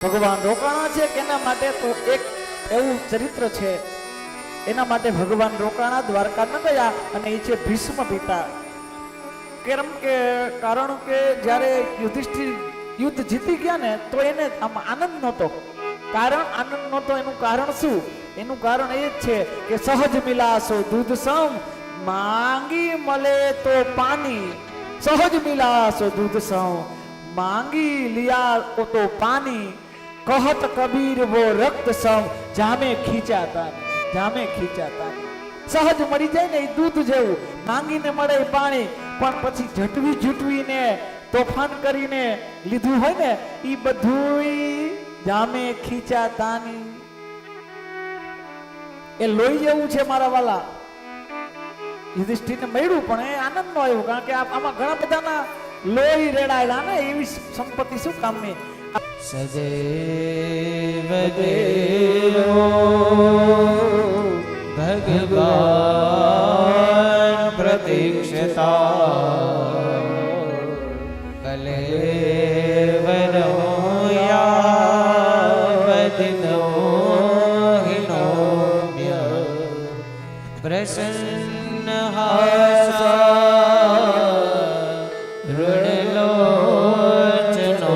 ભગવાન રોકાણા છે કે એના માટે તો એક એવું ચરિત્ર છે, એના માટે ભગવાન રોકાણા દ્વારકા ન ગયા અને એ છે ભીષ્મ પિતા. કારણ કે જ્યારે યુધિષ્ઠિર યુદ્ધ જીતી ગયા ને તો એને આમ આનંદ નહોતો. આનંદ નહોતો એનું કારણ શું? એનું કારણ એ જ છે કે સહજ મિલાસો દૂધ સમ માંગી મળે તો પાણી. સહજ મિલાસો દૂધ સમ માંગી લિયા તો પાણી. કહત કબીર વો રક્ત સમ જામે ખીચાતા સહજ મળી જાય ને એ દૂધ જેવું, માંગીને મળે પાણી, પણ પછી ઝટવી ઝૂટવીને તોફાન કરીને લીધું હોય ને એ બધું જામે ખીચાતાની. એ લોહી જેવું છે મારા વાલા. યુધિષ્ઠિરને મળ્યું પણ એ આનંદ નો આવ્યો, કારણ કે આમાં ઘણા બધાના લોહી રેડાયેલા ને, એવી સંપત્તિ શું કામની. સદેવ દેવો ભગવાન પ્રતીક્ષતા કલેવરો યાવદિનો હિનોમ્ય પ્રસન્ન હાસા ઋણલોચનો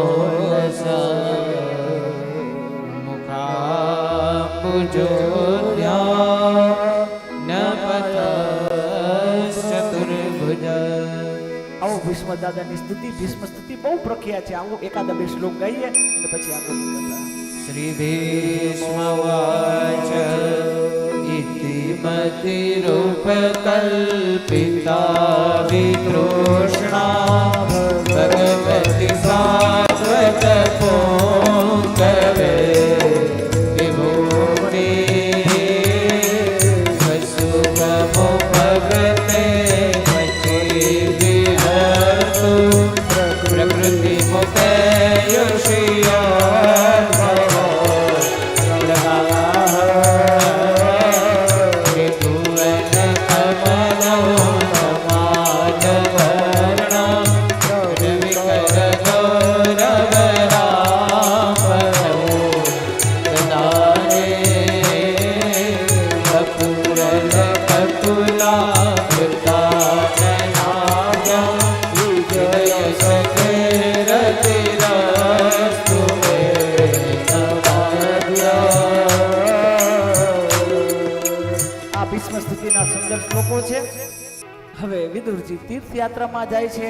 ભીષ્મ દાદાની સ્તુતિ, ભીષ્મ સ્તુતિ બહુ પ્રખ્યાત છે. આવો એકાદા બે શ્લોક ગાઈએ અને પછી આગળ કથા. શ્રી ભીષ્મવાચ ઇતિ મતિ રૂપ કલ્પિતા વિતૃષ્ણા ભગવતિ સાત્વત પોંકવે વિભૂતિ વસુકમો ભગતે પ્રકૃતિ મુકે યોષિયા શ્લોકો છે. હવે વિદુરજી તીર્થયાત્રામાં જાય છે,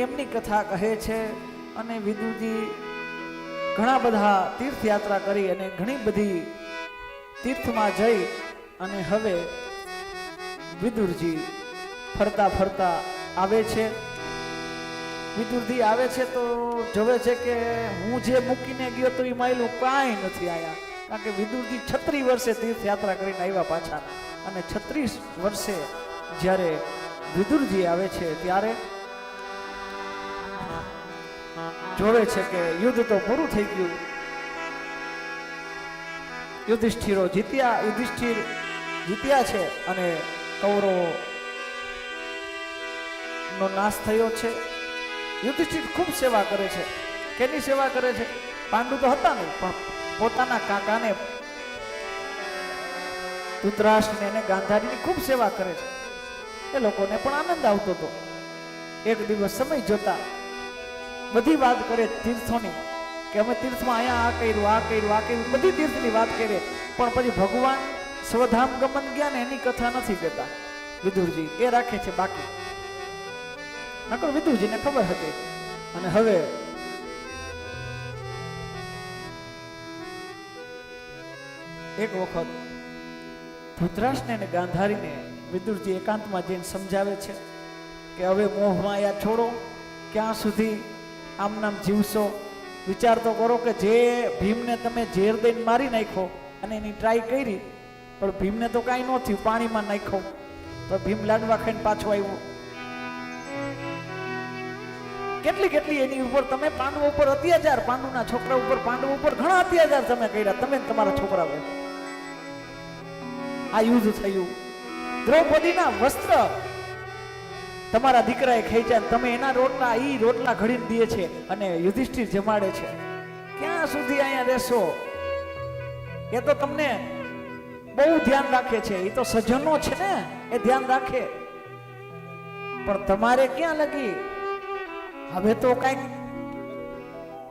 એમની કથા કહે છે. અને વિદુરજી ઘણા બધા તીર્થયાત્રા કરી અને ઘણી બધી તીર્થમાં જઈ અને હવે વિદુરજી ફરતા ફરતા આવે છે. વિદુરજી આવે છે તો જોવે છે કે હું જે મૂકીને ગયો તો એ માયલું કાંઈ નથી આયા. કારણ કે વિદુરજી 36 વર્ષે તીર્થયાત્રા કરીને આવ્યા પાછા, અને 36 વર્ષે જ્યારે વિદુરજી આવે છે ત્યારે જોવે છે કે યુદ્ધ તો પૂરું થઈ ગયું. યુધિષ્ઠિર જીત્યા છે અને કૌરવો નો નાશ થયો છે. યુધિષ્ઠિર ખૂબ સેવા કરે છે. કેની સેવા કરે છે? પાંડુ તો હતા નહીં, પણ પોતાના કાકાને ધૃતરાષ્ટ્ર અને ગાંધારીની ખૂબ સેવા કરે છે. એ લોકોને પણ આનંદ આવતો હતો. એક દિવસ સમય જોતા બધી વાત કરે તીર્થોની, કે અમે તીર્થમાં અહીંયા આ કર્યું, બધી તીર્થની વાત કરે. પણ પછી ભગવાન સ્વધામ ગમન ગયા ને એની કથા નથી કહેતા વિદુરજી, એ રાખે છે બાકી. નકર વિદુરજીને ખબર હતી. અને હવે એક વખત ધૃતરાષ્ટ્ર અને ગાંધારીને વિદુરજી એકાંતમાં જઈને સમજાવે છે કે હવે મોહમાયા છોડો, ક્યાં સુધી આમ નામ જીવશો? વિચાર તો કરો કે જે ભીમને તમે ઝેર દઈને મારી નાખ્યો અને એની ટ્રાય કરી, પણ ભીમને તો કાંઈ ન થયું, પાણીમાં નાખ્યો તો ભીમ લાડવા ખાઈને પાછો આવ્યો. કેટલી એની ઉપર તમે પાંડવો ઉપર અત્યાચાર, પાંડુના છોકરા ઉપર, પાંડવો ઉપર ઘણા અત્યાચાર તમે કર્યા, તમે તમારા છોકરાઓ. આ યુદ્ધ થયું. દ્રૌપદીના વસ્ત્ર તમારા દીકરાએ ખેંચ્યા, તમે એના રોટલા ઘડીને દે છે અને યુધિષ્ઠિર જમાડે છે. ક્યાં સુધી અહીંયા રહેશો? એ તો તમને બહુ ધ્યાન રાખે છે, એ તો સજ્જનો છે ને, એ ધ્યાન રાખે. પણ તમારે ક્યાં લગી? હવે તો કઈક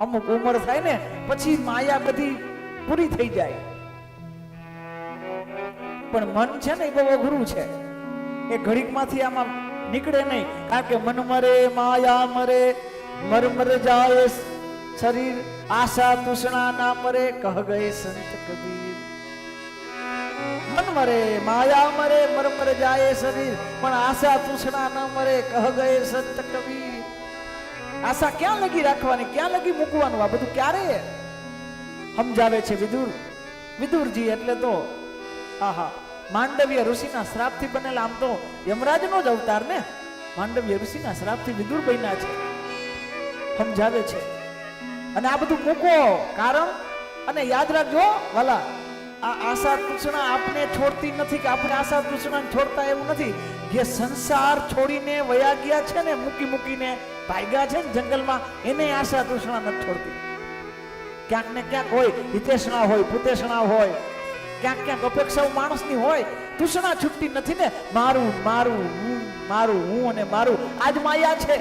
અમુક ઉંમર થાય ને પછી માયા બધી પૂરી થઈ જાય. પણ મન છે ને એ બહુ અઘરું છે, એ ઘડીકમાંથી આમાં નીકળે નહીં. કારણ કે મન મરે માયા મરે, મર મર જાય શરીર, આશા તૃષ્ણા ના મરે, કહ ગયે સંત કબીર. મન મરે માયા મરે, મર મર જાય શરીર, પણ આશા તૃષ્ણા ના મરે, કહ ગયે સંત કબીર. આશા ક્યાં લગી રાખવાની, ક્યાં લગી મૂકવાનું? આ બધું ક્યારે સમજાવે છે વિદુર. વિદુરજી એટલે તો આહા માંડવ્ય ઋષિના શ્રાપથી બનેલા, આમ તો યમરાજનો જ અવતાર ને, માંડવ્ય ઋષિના શ્રાપથી વિદુર બન્યા છે, સમજાવે છે. અને આ બધું મૂકો કારણ, અને યાદ રાખજો વાલા, આ આશા તૃષ્ણા આપણે છોડતી નથી, કે આપણે આશા તૃષ્ણા છોડતા એવું નથી. જે સંસાર છોડીને વયા ગયા છે ને, મૂકી મૂકીને ભાગ્યા છે ને જંગલમાં, એને આશા તૃષ્ણા નથી છોડતી. ક્યાંક ને ક્યાંક હોય હિતેષણા હોય, પુતેષણા હોય, ક્યાંક ક્યાંક અપેક્ષાઓ માણસની હોય. તૃષ્ણા છૂટતી નથી ને, મારું મારું હું, મારું હું અને મારું. આજ માયા છે.